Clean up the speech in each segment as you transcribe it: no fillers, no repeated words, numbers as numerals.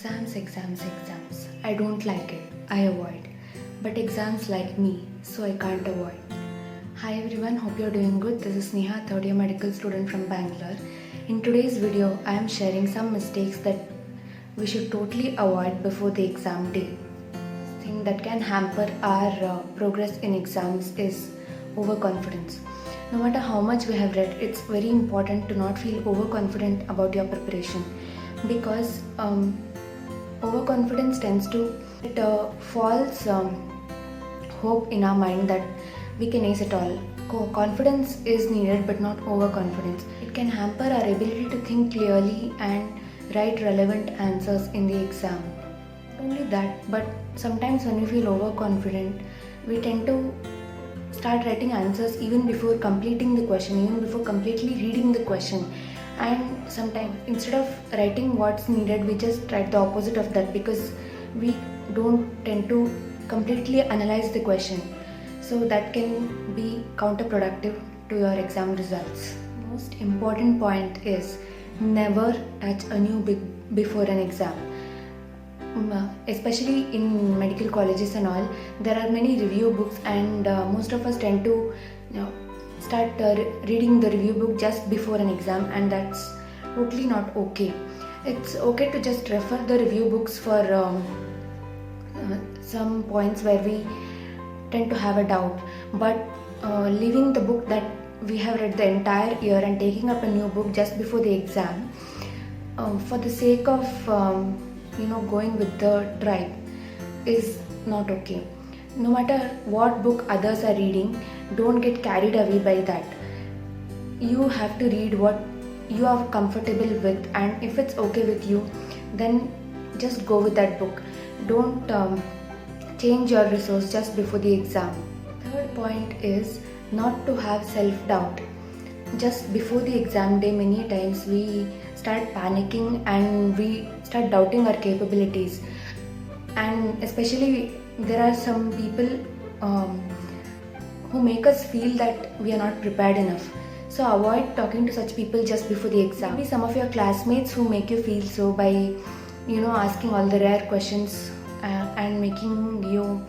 Exams. I don't like it. I avoid. But exams like me, so I can't avoid. Hi everyone, hope you're doing good. This is Neha, third year medical student from Bangalore. In today's video, I am sharing some mistakes that we should totally avoid before the exam day. Thing that can hamper our progress in exams is overconfidence. No matter how much we have read, it's very important to not feel overconfident about your preparation because overconfidence tends to false hope in our mind that we can ace it all. Confidence is needed but not overconfidence. It can hamper our ability to think clearly and write relevant answers in the exam. Not only that, but sometimes when we feel overconfident, we tend to start writing answers even before completing the question, even before completely reading the question. And sometimes instead of writing what's needed, we just write the opposite of that because we don't tend to completely analyze the question. So that can be counterproductive to your exam results. Most important point is never touch a new book before an exam. Especially in medical colleges and all, there are many review books and most of us tend to start reading the review book just before an exam, and that's totally not okay. It's okay to just refer the review books for some points where we tend to have a doubt, but leaving the book that we have read the entire year and taking up a new book just before the exam for the sake of going with the tribe is not okay. No matter what book others are reading, don't get carried away by that. You have to read what you are comfortable with, and if it's okay with you, then just go with that book. Don't change your resource just before the exam. Third point is not to have self-doubt. Just before the exam day, many times we start panicking and we start doubting our capabilities, and especially there are some people who make us feel that we are not prepared enough. So avoid talking to such people just before the exam. Maybe some of your classmates who make you feel so by asking all the rare questions and making you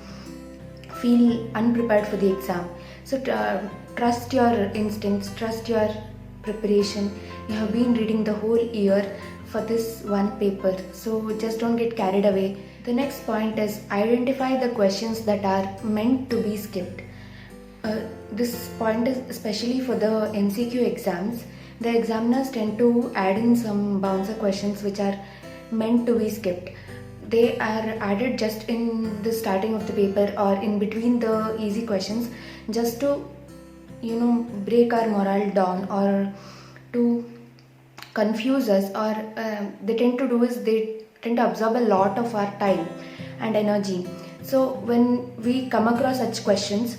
feel unprepared for the exam. So trust your instincts, trust your preparation. You have been reading the whole year for this one paper, so just don't get carried away. The next point is identify the questions that are meant to be skipped. This point is especially for the MCQ exams. The examiners tend to add in some bouncer questions which are meant to be skipped. They are added just in the starting of the paper or in between the easy questions, just to break our morale down or to confuse us, or they tend to do is they tend to absorb a lot of our time and energy. So when we come across such questions,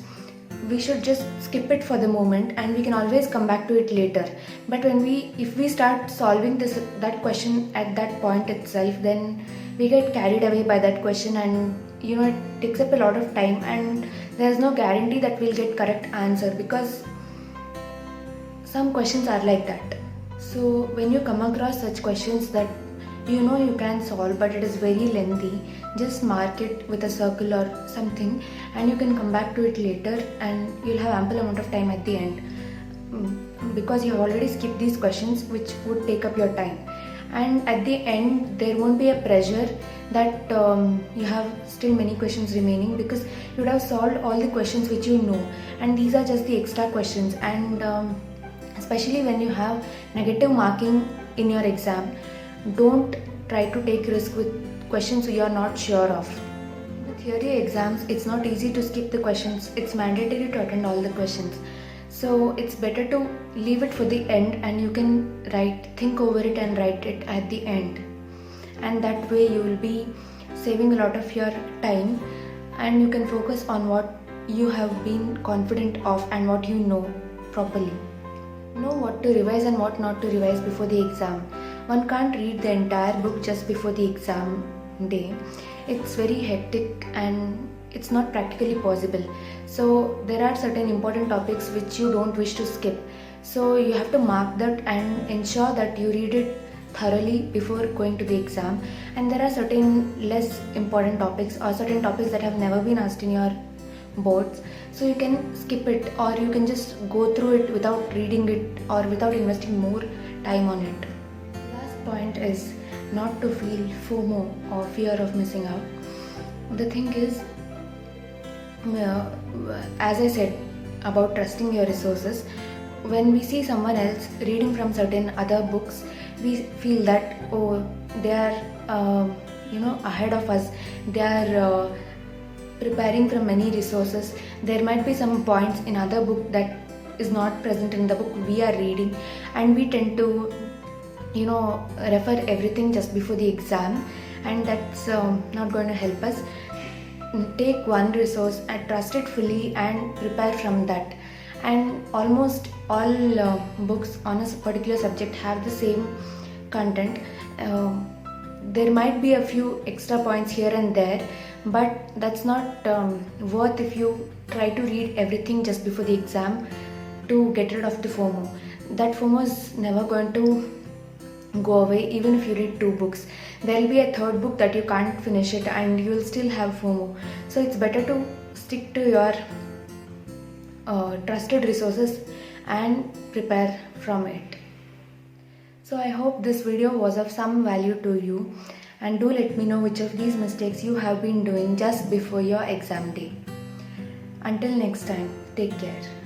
we should just skip it for the moment and we can always come back to it later. But if we start solving that question at that point itself, then we get carried away by that question, and it takes up a lot of time, and there's no guarantee that we'll get correct answer because some questions are like that. So when you come across such questions that you can solve but it is very lengthy, just mark it with a circle or something and you can come back to it later, and you'll have ample amount of time at the end because you have already skipped these questions which would take up your time. And at the end there won't be a pressure that you have still many questions remaining because you would have solved all the questions which you know, and these are just the extra questions. And especially when you have negative marking in your exam, don't try to take risk with questions you are not sure of. In the theory exams, it's not easy to skip the questions. It's mandatory to attend all the questions. So it's better to leave it for the end, and you can think over it and write it at the end. And that way you will be saving a lot of your time, and you can focus on what you have been confident of and what you know properly. Know what to revise and what not to revise before the exam. One can't read the entire book just before the exam day. It's very hectic and it's not practically possible. So there are certain important topics which you don't wish to skip. So you have to mark that and ensure that you read it thoroughly before going to the exam, and there are certain less important topics or certain topics that have never been asked in your boards, so you can skip it, or you can just go through it without reading it or without investing more time on it. Last point is not to feel FOMO or fear of missing out. The thing is, as I said about trusting your resources, when we see someone else reading from certain other books, we feel that, oh, they are ahead of us, they are preparing from many resources. There might be some points in other book that is not present in the book we are reading, and we tend to refer everything just before the exam, and that's not going to help us. Take one resource and trust it fully and prepare from that. And almost all books on a particular subject have the same content. There might be a few extra points here and there, but that's not worth if you try to read everything just before the exam to get rid of the FOMO. That FOMO is never going to go away even if you read 2 books. There will be a third book that you can't finish it and you will still have FOMO. So it's better to stick to your trusted resources and prepare from it. So I hope this video was of some value to you, and do let me know which of these mistakes you have been doing just before your exam day. Until next time, take care.